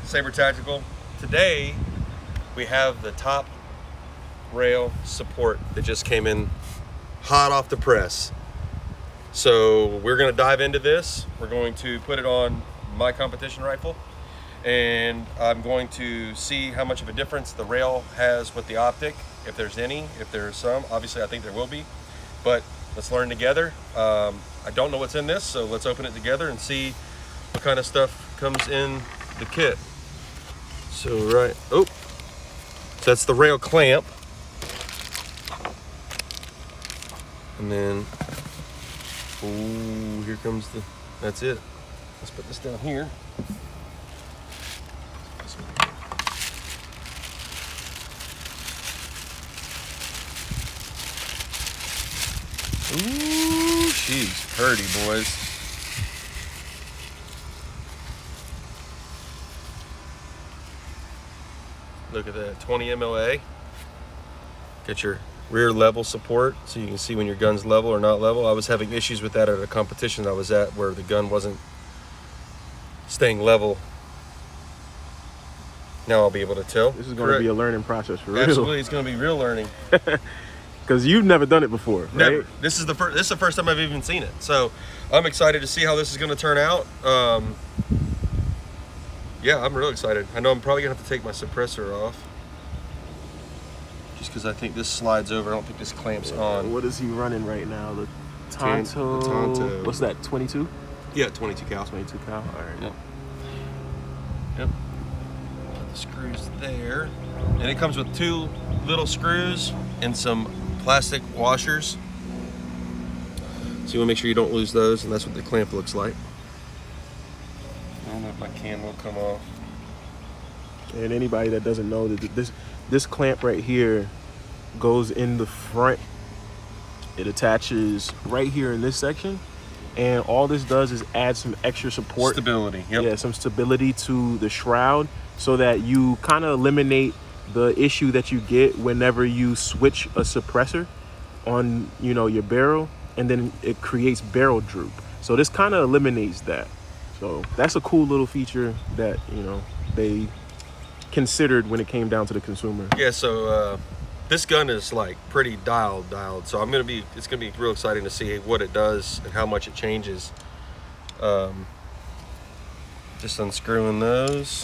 Saber Tactical. Today we have the top rail support that just came in hot off the press. So we're going to dive into this. We're going to put it on my competition rifle, and I'm going to see how much of a difference the rail has with the optic, if there's any, if there's some. Obviously I think there will be, but let's learn together. I don't know what's in this, so let's open it together and see what kind of stuff comes in the kit. So so that's the rail clamp, and then here comes that's it. Let's put this down here. Ooh, she's pretty, boys. Look at that, 20 MLA. Get your rear level support so you can see when your gun's level or not level. I was having issues with that at a competition I was at where the gun wasn't staying level. Now I'll be able to tell. This is going to be a learning process for real. Absolutely, it's going to be real learning. Because you've never done it before, right? Never. This is the first time I've even seen it. So I'm excited to see how this is going to turn out. Yeah, I'm real excited. I know I'm probably going to have to take my suppressor off, just because I think this slides over. I don't think this clamps on. What is he running right now? The Tonto. What's that, 22? Yeah, 22 cal. 22 cal, all right. Yep. Put the screws there. And it comes with 2 little screws and some plastic washers. So you want to make sure you don't lose those, and that's what the clamp looks like. I don't know if my can will come off. And anybody that doesn't know, that this clamp right here goes in the front. It attaches right here in this section, and all this does is add some extra support. Stability, yep. Yeah, some stability to the shroud, so that you kind of eliminate the issue that you get whenever you switch a suppressor on, your barrel, and then it creates barrel droop. So this kind of eliminates that. So that's a cool little feature that, they considered when it came down to the consumer. Yeah, so this gun is like pretty dialed. So it's gonna be real exciting to see what it does and how much it changes. Just unscrewing those.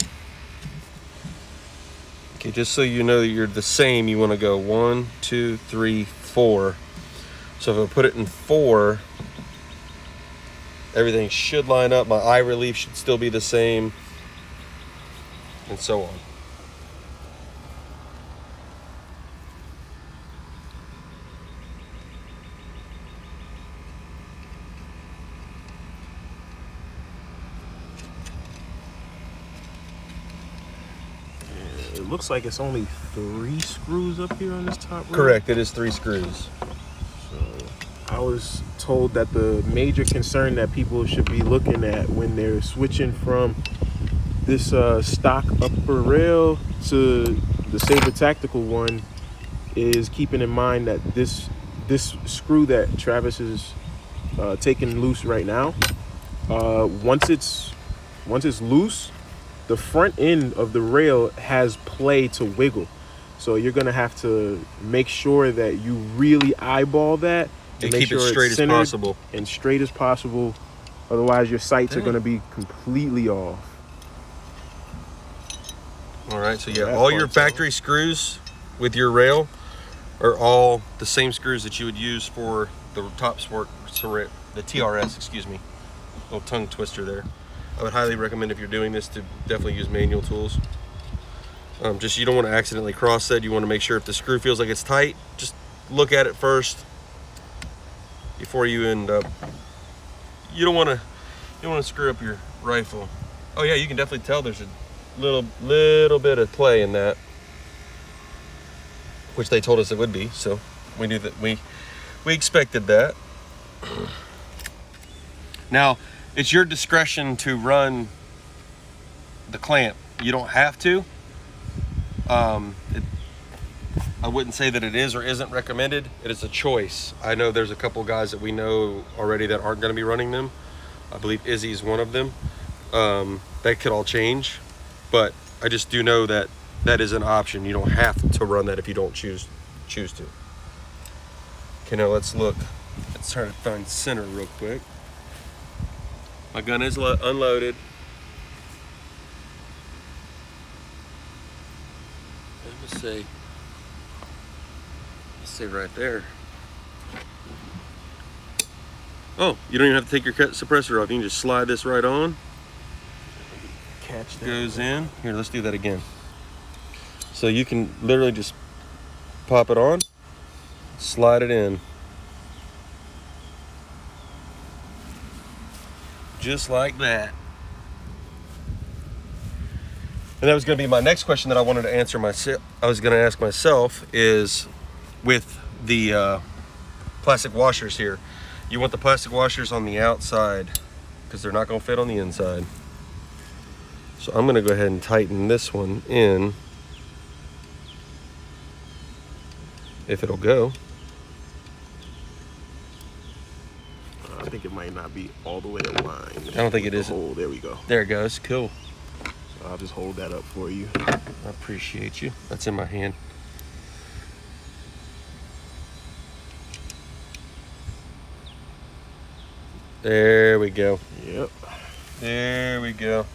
Okay, just so you know that you're the same, you want to go 1, 2, 3, 4. So if I put it in 4, everything should line up. My eye relief should still be the same, and so on. It looks like it's only 3 screws up here on this top rail. Correct, it is 3 screws. So I was told that the major concern that people should be looking at when they're switching from this stock upper rail to the Saber Tactical one is keeping in mind that this screw that Travis is taking loose right now, once it's loose, the front end of the rail has play to wiggle. So you're gonna have to make sure that you really eyeball that and keep it straight as possible. And straight as possible. Otherwise your sights are gonna be completely off. All right, so yeah, all your factory screws with your rail are all the same screws that you would use for the top sport, the TRS, excuse me. Little tongue twister there. I would highly recommend, if you're doing this, to definitely use manual tools. Just, you don't want to accidentally cross thread. You want to make sure if the screw feels like it's tight, just look at it first before you end up. You don't want to screw up your rifle. Oh yeah, you can definitely tell there's a little bit of play in that, which they told us it would be. So we knew that, we expected that. Now, it's your discretion to run the clamp. You don't have to. I wouldn't say that it is or isn't recommended. It is a choice. I know there's a couple guys that we know already that aren't going to be running them. I believe Izzy is one of them. That could all change. But I just do know that that is an option. You don't have to run that if you don't choose to. Okay, now let's look. Let's try to find center real quick. My gun is unloaded. Let's say right there. Oh, you don't even have to take your suppressor off. You can just slide this right on. Catch that. Goes in. Here, let's do that again. So you can literally just pop it on, slide it in. Just like that. And that was going to be my next question that I wanted to answer myself. I was going to ask myself is with the plastic washers here. You want the plastic washers on the outside because they're not going to fit on the inside. So I'm going to go ahead and tighten this one in if it'll go. I think it might not be all the way aligned. I don't think it is. Oh, there we go. There it goes. Cool. So I'll just hold that up for you. I appreciate you. That's in my hand. There we go. Yep. There we go.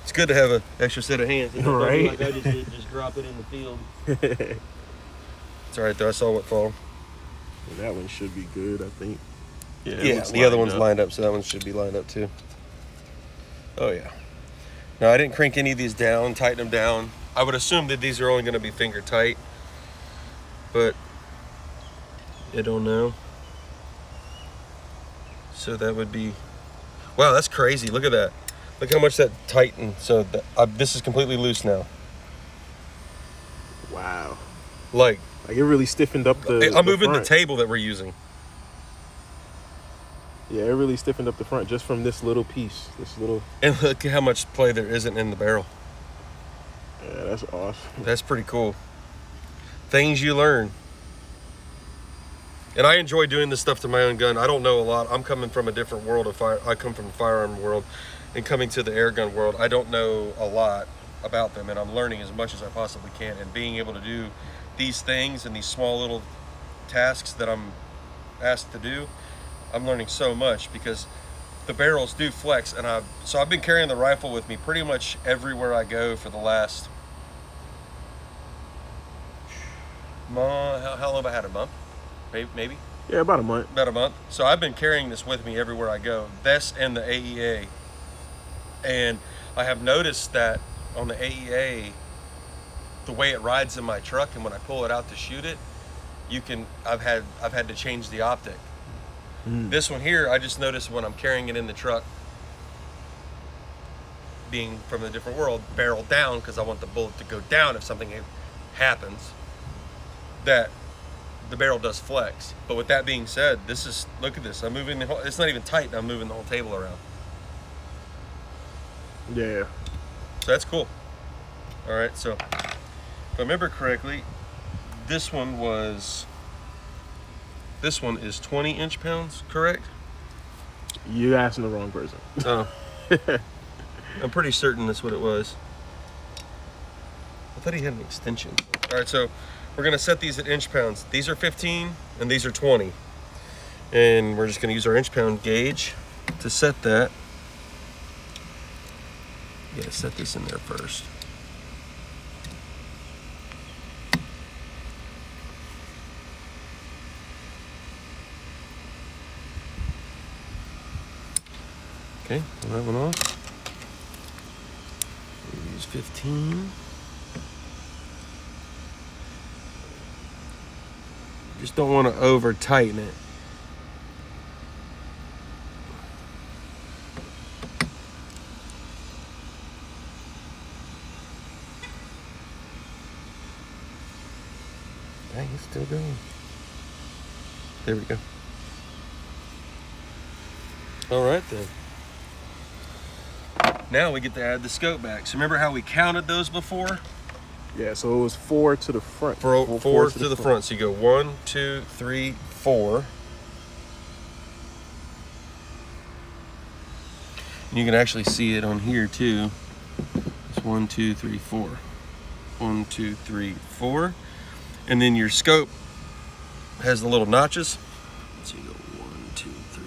It's good to have an extra set of hands. Right. Like I just did, just drop it in the field. It's all right though. I saw what fall. And that one should be good, I think. Yeah, the other one's lined up, so that one should be lined up too. Oh yeah. No, I didn't crank any of these down, tighten them down. I would assume that these are only going to be finger tight, but I don't know. So that would be, wow, that's crazy. Look at that. Look how much that tightened. So this is completely loose now. Wow. Like it really stiffened up the I'm moving front. the table that we're using. Yeah, it really stiffened up the front just from this little piece. And look at how much play there isn't in the barrel. Yeah, that's awesome. That's pretty cool. Things you learn. And I enjoy doing this stuff to my own gun. I don't know a lot. I'm coming from a different world of fire. I come from a firearm world, and coming to the air gun world, I don't know a lot about them, and I'm learning as much as I possibly can. And being able to do these things and these small little tasks that I'm asked to do, I'm learning so much because the barrels do flex. And so I've been carrying the rifle with me pretty much everywhere I go for the last how long have I had? A month? Maybe? Yeah, about a month. About a month. So I've been carrying this with me everywhere I go. This and the AEA. And I have noticed that on the AEA, the way it rides in my truck, and when I pull it out to shoot it, I've had to change the optic. This one here, I just noticed when I'm carrying it in the truck, being from a different world, barrel down, because I want the bullet to go down if something happens, that the barrel does flex. But with that being said, look at this. I'm moving the whole, it's not even tight, I'm moving the whole table around. Yeah. So that's cool. All right, so if I remember correctly, this one is 20 inch-pounds, correct? You're asking the wrong person. Oh. I'm pretty certain that's what it was. I thought he had an extension. All right, so we're gonna set these at inch-pounds. These are 15 and these are 20. And we're just gonna use our inch-pound gauge to set that. You gotta set this in there first. Okay, pull that one off. Use 15. Just don't want to over tighten it. Dang, it's still going. There we go. All right then. Now we get to add the scope back. So remember how we counted those before? Yeah, so it was 4 to the front. Four to the front. So you go 1, 2, 3, 4. And you can actually see it on here too. It's 1, 2, 3, 4. 1, 2, 3, 4. And then your scope has the little notches. So you go 1, 2, 3,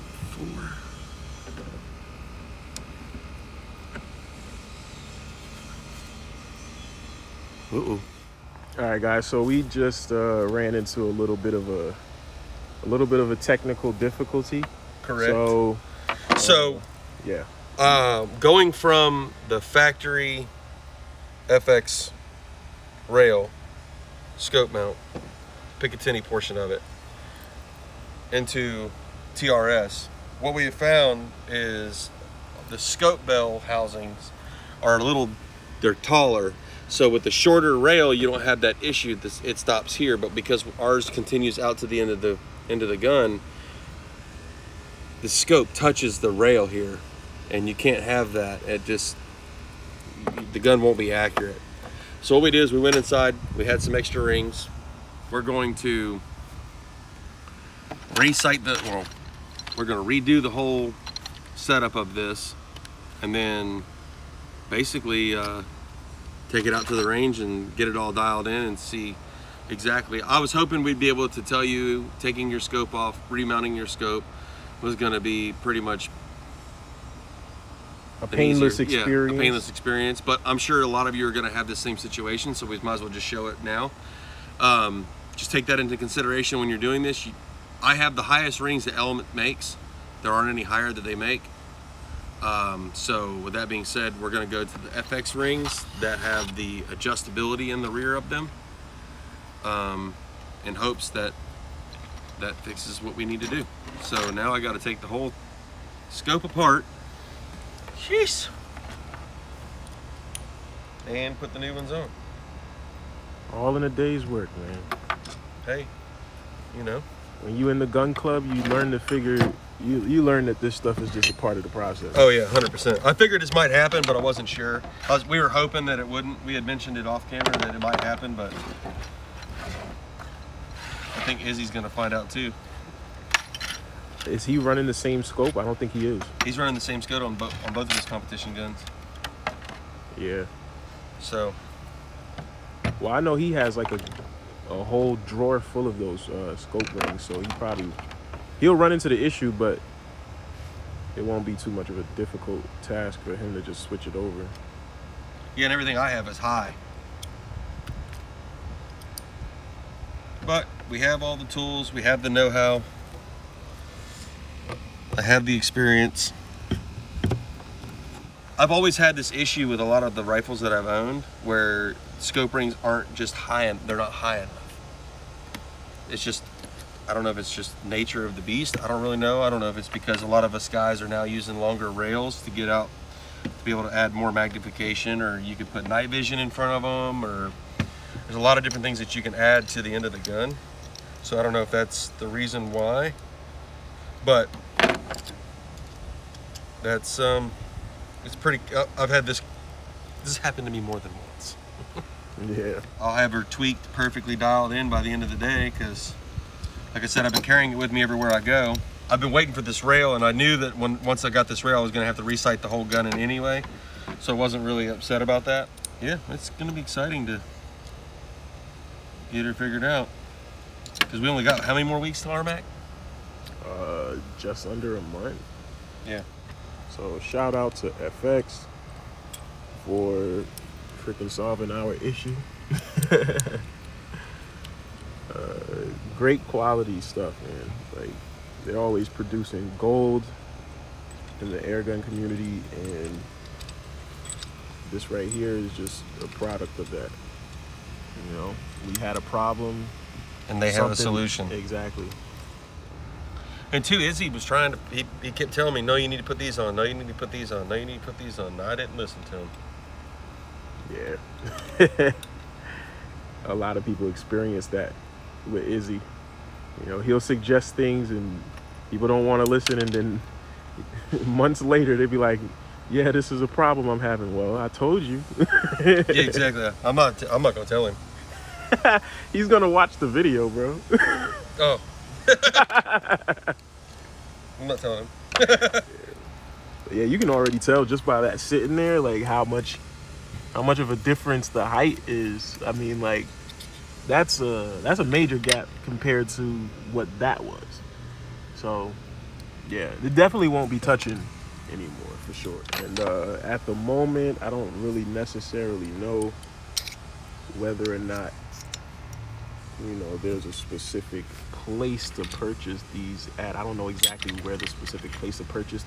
4. Uh-oh. All right, guys. So we just ran into a little bit of a technical difficulty. Correct. So yeah. Going from the factory FX rail scope mount, Picatinny portion of it, into TRS, what we have found is the scope bell housings are they're taller. So with the shorter rail, you don't have that issue. It stops here, but because ours continues out to the end of the gun, the scope touches the rail here, and you can't have that. The gun won't be accurate. So what we did is we went inside, we had some extra rings. We're going to we're going to redo the whole setup of this, and then basically take it out to the range and get it all dialed in and see exactly. I was hoping we'd be able to tell you taking your scope off, remounting your scope was going to be pretty much a painless experience. Yeah, a painless experience, but I'm sure a lot of you are going to have the same situation, so we might as well just show it now. Just take that into consideration when you're doing this. I have the highest rings that Element makes. There aren't any higher that they make. So with that being said, we're going to go to the FX rings that have the adjustability in the rear of them, in hopes that fixes what we need to do. So now I got to take the whole scope apart. Jeez. And put the new ones on. All in a day's work, man. Hey, you know. When you in the gun club, you learn to figure. You learn that this stuff is just a part of the process. Oh yeah, 100%. I figured this might happen, but I wasn't sure. We were hoping that it wouldn't. We had mentioned it off camera that it might happen, but I think Izzy's gonna find out too. Is he running the same scope? I don't think he is. He's running the same scope on both of his competition guns. Yeah. So. Well, I know he has like a whole drawer full of those scope rings, so he'll run into the issue, but it won't be too much of a difficult task for him to just switch it over. Yeah, and everything I have is high. But we have all the tools, we have the know-how. I have the experience. I've always had this issue with a lot of the rifles that I've owned where scope rings aren't just they're not high enough. It's just, I don't know if it's just nature of the beast. I don't really know. I don't know if it's because a lot of us guys are now using longer rails to get out, to be able to add more magnification, or you could put night vision in front of them, or there's a lot of different things that you can add to the end of the gun. So I don't know if that's the reason why, but that's, it's pretty, I've had this happened to me more than once. Yeah. I'll have her tweaked, perfectly dialed in by the end of the day, because like I said, I've been carrying it with me everywhere I go. I've been waiting for this rail, and I knew that once I got this rail, I was going to have to resight the whole gun in anyway, so I wasn't really upset about that. Yeah, it's going to be exciting to get her figured out, because we only got how many more weeks to RMAC? Just under a month. Yeah. So shout out to FX for freaking solving our issue. Great quality stuff, man. Like, they're always producing gold in the airgun community, and this right here is just a product of that. You know, we had a problem And they have a solution. Exactly. And two, Izzy was trying to, he kept telling me, no, you need to put these on, no, you need to put these on, no, you need to put these on. No, I didn't listen to him. Yeah. A lot of people experience that with Izzy. You know, he'll suggest things and people don't want to listen, and then months later they'd be like, yeah, this is a problem I'm having. Well, I told you. Yeah, exactly. I'm not gonna tell him. He's gonna watch the video, bro. Oh. I'm not telling him. Yeah, you can already tell just by that sitting there, like how much how much of a difference the height is. I mean, like, that's a major gap compared to what that was. So yeah, it definitely won't be touching anymore for sure. And at the moment, I don't really necessarily know whether or not, you know, there's a specific place to purchase these at. I don't know exactly where the specific place to purchase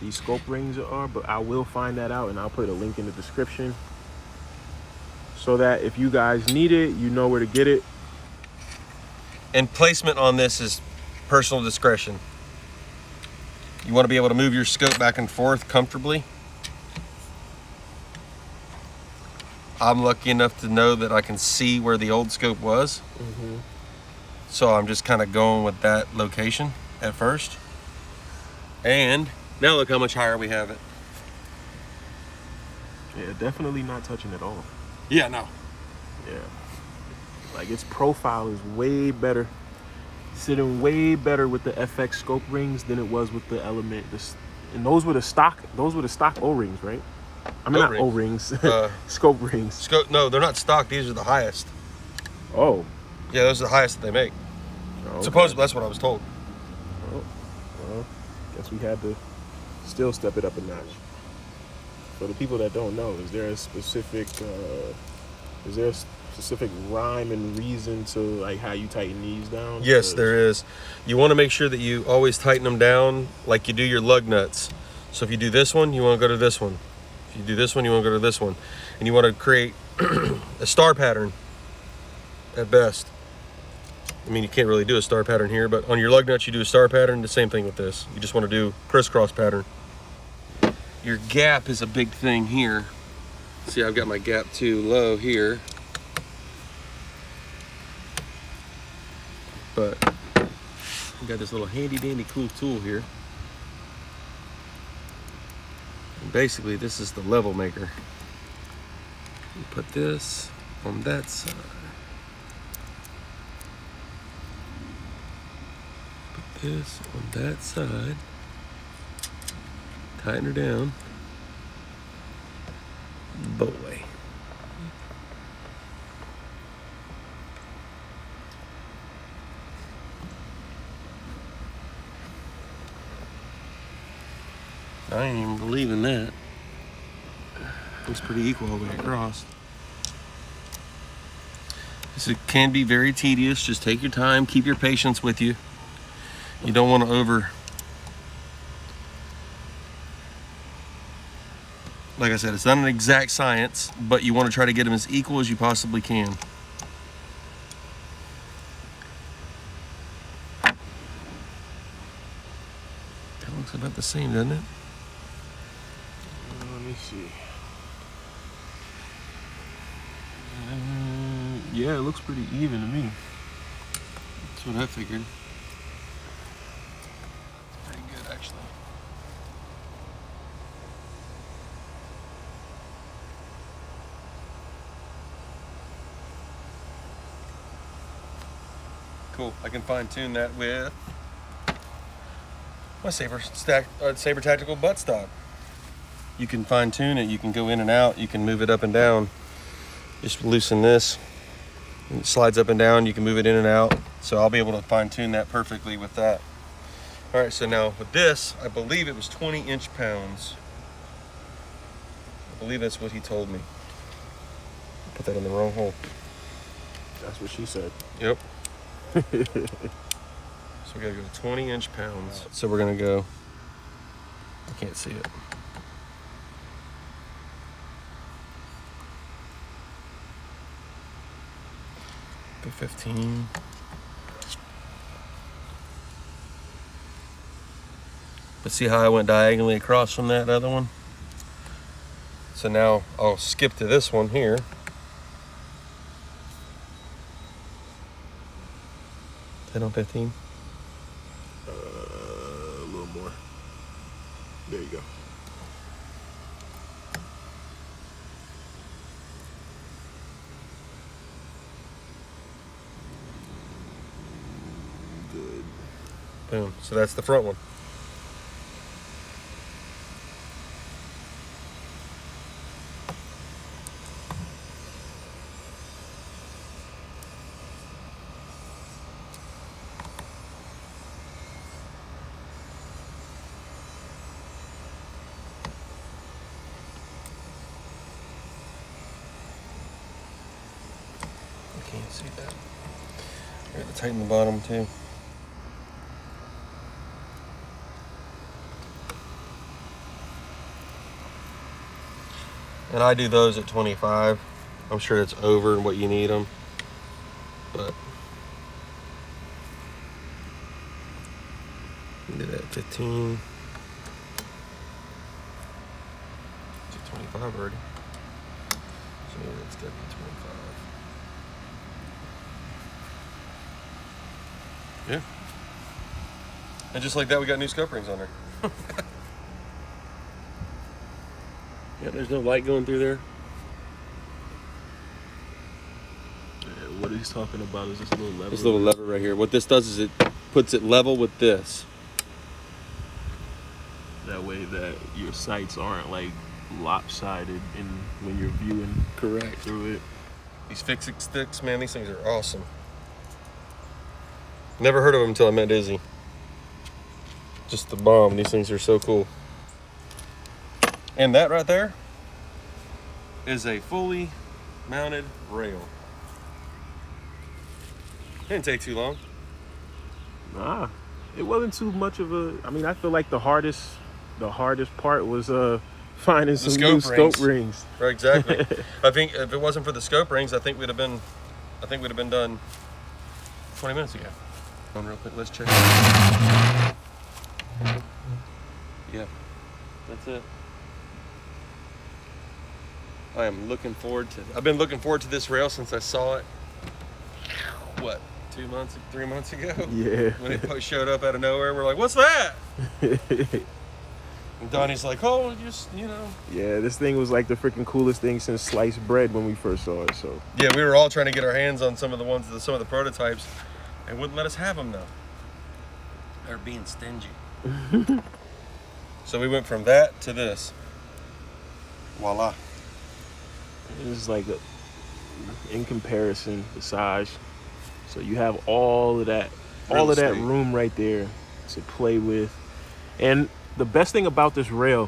these scope rings are, but I will find that out, and I'll put a link in the description so that if you guys need it, you know where to get it. And placement on this is personal discretion. You want to be able to move your scope back and forth comfortably. I'm lucky enough to know that I can see where the old scope was. So I'm just kind of going with that location at first. And now look how much higher we have it. Yeah, definitely not touching at all. Yeah, no. Yeah. Like, its profile is way better. Sitting way better with the FX scope rings than it was with the Element. And those were the stock O-rings, right? I mean, not O-rings, scope rings. No, they're not stock. These are the highest. Oh. Yeah, those are the highest that they make. Okay. Supposedly, that's what I was told. Oh, well, guess we had to still step it up a notch. For the people that don't know, is there a specific rhyme and reason to, like, how you tighten these down? Yes, there is. You want to make sure that you always tighten them down like you do your lug nuts. So if you do this one, you want to go to this one. If you do this one, you want to go to this one. And you want to create a star pattern at best. I mean, you can't really do a star pattern here, but on your lug nuts, you do a star pattern. The same thing with this. You just want to do crisscross pattern. Your gap is a big thing here. See, I've got my gap too low here. But I've got this little handy dandy cool tool here. And basically, this is the level maker. You put this on that side. Put this on that side. Tighten her down. Boy. I ain't even believing that. Looks pretty equal all the way across. So it can be very tedious. Just take your time, keep your patience with you. You don't want to like I said, it's not an exact science, but you want to try to get them as equal as you possibly can. That looks about the same, doesn't it? Let me see. Yeah, it looks pretty even to me. That's what I figured. Pretty good, actually. Cool. I can fine tune that with my Saber Tactical buttstock. You can fine tune it. You can go in and out. You can move it up and down. Just loosen this. It slides up and down. You can move it in and out. So I'll be able to fine tune that perfectly with that. All right. So now with this, I believe it was 20 inch-pounds. I believe that's what he told me. Put that in the wrong hole. That's what she said. Yep. So we gotta go to 20 inch-pounds. So we're gonna go, I can't see it. Go 15. But see how I went diagonally across from that other one? So now I'll skip to this one here. On 15? A little more. There you go. Good. Boom. So that's the front one. Can't see that. I got to tighten the bottom too. And I do those at 25. I'm sure it's over what you need them, but do that 15. It's at 25 already. So yeah, it's gotta be 25. Yeah. And just like that, we got new scope rings on there. Yeah, there's no light going through there. Yeah, what he's talking about is this little lever. This little lever right here. What this does is it puts it level with this. That way that your sights aren't like lopsided when you're viewing through it. These fixing sticks, man, these things are awesome. Never heard of them until I met Izzy. Just the bomb. These things are so cool. And that right there is a fully mounted rail. Didn't take too long. Nah, it wasn't too much of a. I mean, I feel like the hardest part was finding some new scope rings. Right, exactly. I think if it wasn't for the scope rings, I think we'd have been done 20 minutes ago. Hold on real quick, let's check. Yeah, that's it. I am looking forward to. I've been looking forward to this rail since I saw it. What, 2 months, 3 months ago? Yeah. When it showed up out of nowhere, we're like, "What's that?" And Donnie's like, "Oh, just Yeah, this thing was like the freaking coolest thing since sliced bread when we first saw it. So. Yeah, we were all trying to get our hands on some of the prototypes, and wouldn't let us have them though. They're being stingy. So we went from that to this. Voila. It's like in comparison, the size. So you have all of that room right there to play with. And the best thing about this rail,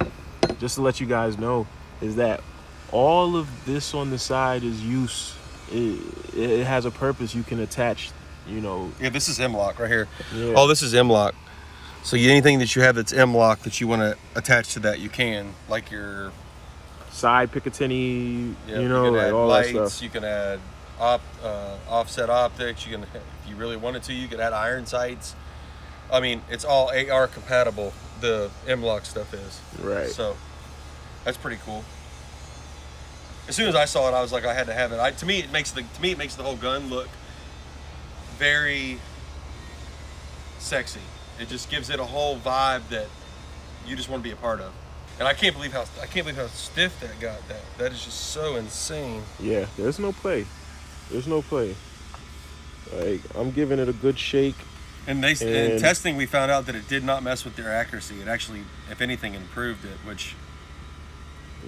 just to let you guys know, is that all of this on the side is use. It has a purpose. You can attach, Yeah, this is M-lock right here. Yeah. All this is M-lock. So anything that you have that's M-lock that you want to attach to that, you can. Like your side Picatinny, you can like add all lights, that stuff. you can add offset optics. You can, if you really wanted to, you could add iron sights. I mean, it's all AR compatible. The M-lock stuff is. Right. So that's pretty cool. As soon as I saw it, I was like, I had to have it. To me, it makes the whole gun look very sexy. It just gives it a whole vibe that you just want to be a part of. And I can't believe how stiff that got. That is just so insane. Yeah, there's no play. Like, I'm giving it a good shake. And in testing, we found out that it did not mess with their accuracy. It actually, if anything, improved it, which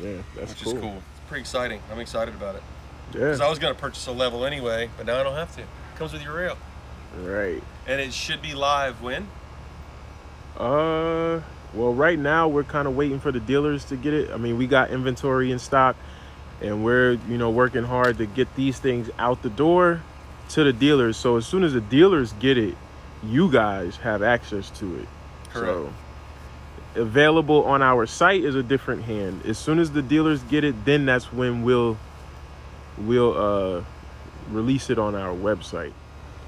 is cool. It's pretty exciting. I'm excited about it. Yeah. Because I was going to purchase a level anyway, but now I don't have to. It comes with your rail. Right. And it should be live when? Well, right now we're kind of waiting for the dealers to get it. I mean, we got inventory in stock, and we're working hard to get these things out the door to the dealers. So as soon as the dealers get it, you guys have access to it. Correct. So available on our site is a different hand. As soon as the dealers get it, then that's when we'll release it on our website.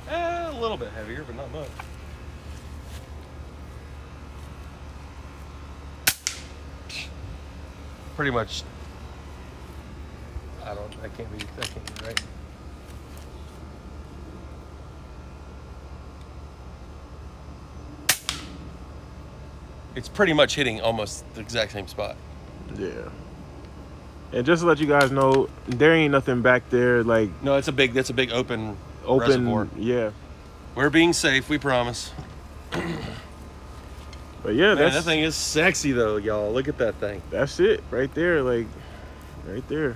A little bit heavier, but not much. Pretty much. That can't be right. It's pretty much hitting almost the exact same spot. Yeah. And just to let you guys know, there ain't nothing back there like. No, that's a big open reservoir. Yeah. We're being safe, we promise. But yeah, Man, that thing is sexy though, y'all. Look at that thing. That's it right there, like right there.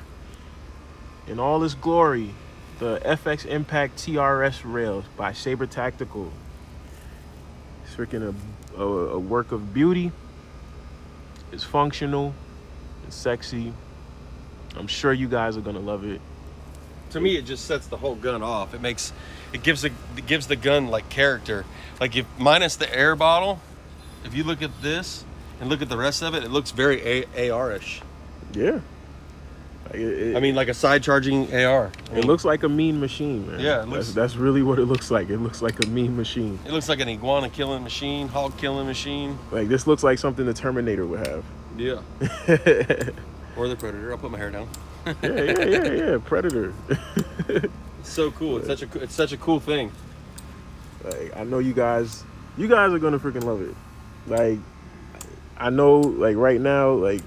In all its glory, the FX Impact TRS rails by Saber Tactical. It's freaking a work of beauty. It's functional. It's sexy. I'm sure you guys are gonna love it. To me, it just sets the whole gun off. It gives the gun like character. Like if minus the air bottle, if you look at this and look at the rest of it, it looks very AR-ish. Yeah. I mean, like a side charging AR. It looks like a mean machine, man. Yeah, that's really what it looks like. It looks like a mean machine. It looks like an iguana killing machine, hog killing machine. Like this looks like something the Terminator would have. Yeah. Or the Predator. I'll put my hair down. yeah. Predator. It's so cool. It's such a cool thing. Like I know you guys are gonna freaking love it. Like I know, like right now, like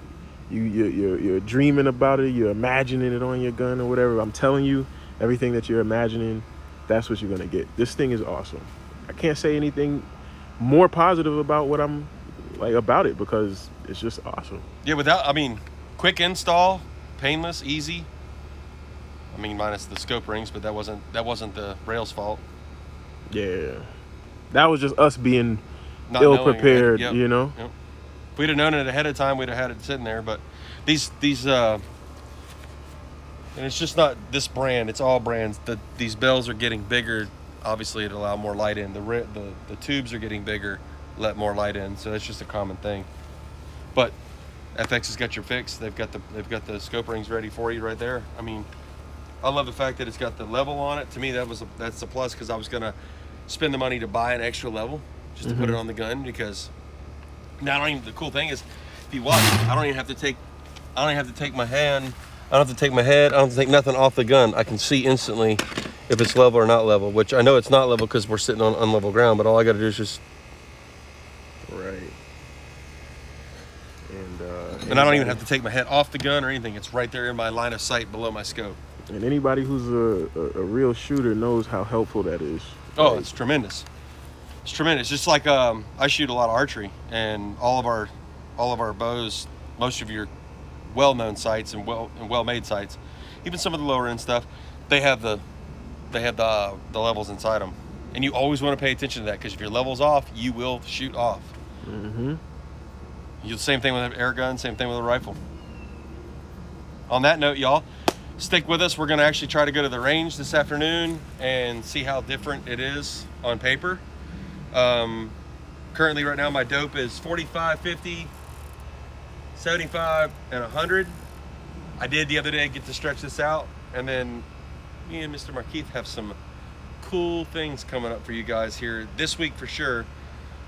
you're dreaming about it, you're imagining it on your gun or whatever. I'm telling you, everything that you're imagining, that's what you're gonna get. This thing is awesome. I can't say anything more positive about what I'm like about it because it's just awesome. Yeah, quick install, painless, easy. I mean, minus the scope rings, but that wasn't the rail's fault. Yeah, that was just us being Not ill knowing, prepared, right? Yep. you know. Yep. If we'd have known it ahead of time, we'd have had it sitting there. But these and it's just not this brand; it's all brands. These bells are getting bigger. Obviously, it allow more light in. The tubes are getting bigger, let more light in. So that's just a common thing. But FX has got your fix. They've got the scope rings ready for you right there. I mean, I love the fact that it's got the level on it. To me, that's a plus because I was gonna spend the money to buy an extra level just to put it on the gun because now the cool thing is if you watch, I don't even have to take my hand. I don't have to take my head. I don't have to take nothing off the gun. I can see instantly if it's level or not level, which I know it's not level because we're sitting on unlevel ground, but all I got to do is just Right. and I don't even have to take my head off the gun or anything. It's right there in my line of sight below my scope. And anybody who's a real shooter knows how helpful that is. Oh, it's tremendous. It's tremendous. Just like I shoot a lot of archery, and all of our bows, most of your well-known sites and well-made sites, even some of the lower end stuff, they have the levels inside them, and you always want to pay attention to that because if your level's off, you will shoot off. Mm-hmm. Same thing with an air gun. Same thing with a rifle. On that note, y'all, stick with us. We're going to actually try to go to the range this afternoon and see how different it is on paper. Currently right now my dope is 45, 50, 75, and 100. I did the other day get to stretch this out, and then me and Mr. Markeith have some cool things coming up for you guys here this week for sure.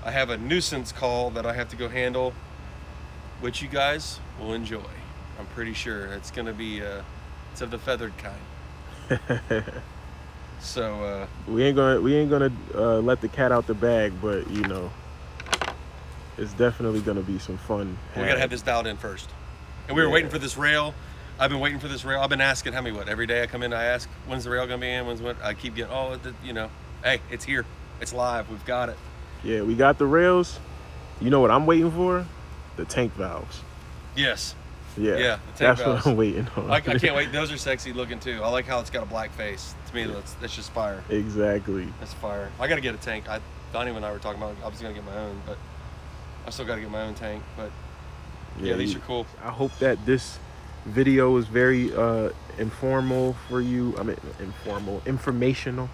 I have a nuisance call that I have to go handle, which you guys will enjoy. I'm pretty sure it's going to be it's of the feathered kind. So we ain't gonna let the cat out the bag, but you know, it's definitely gonna be some fun. We gotta have this dialed in first. And we were waiting for this rail. I've been waiting for this rail. I've been asking every day I come in, I ask, when's the rail gonna be in? I keep getting, hey, it's here. It's live. We've got it. Yeah, we got the rails. You know what I'm waiting for? The tank valves. Yes. Yeah, the tank that's valves. what I'm waiting on. I can't wait. Those are sexy looking too. I like how it's got a black face. To me, that's just fire. Exactly. That's fire. I gotta get a tank. Donnie and I were talking about I was gonna get my own, but I still gotta get my own tank. But yeah, these are cool. I hope that this video is very informal for you. I mean, informational.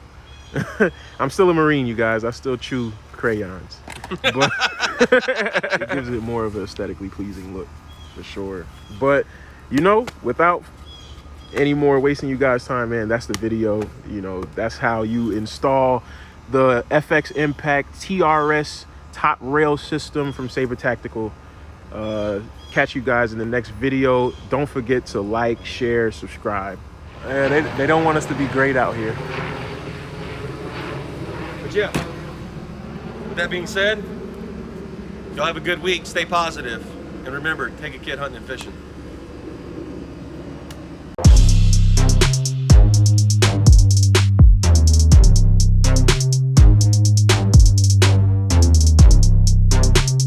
I'm still a Marine, you guys. I still chew crayons, but it gives it more of an aesthetically pleasing look, for sure. But you know, without any more wasting you guys' time, man, that's the video. You know, that's how you install the FX Impact TRS top rail system from Saber Tactical. Catch you guys in the next video. Don't forget to like, share, subscribe. They don't want us to be great out here. But yeah, with that being said, y'all have a good week. Stay positive. And remember, take a kid hunting and fishing.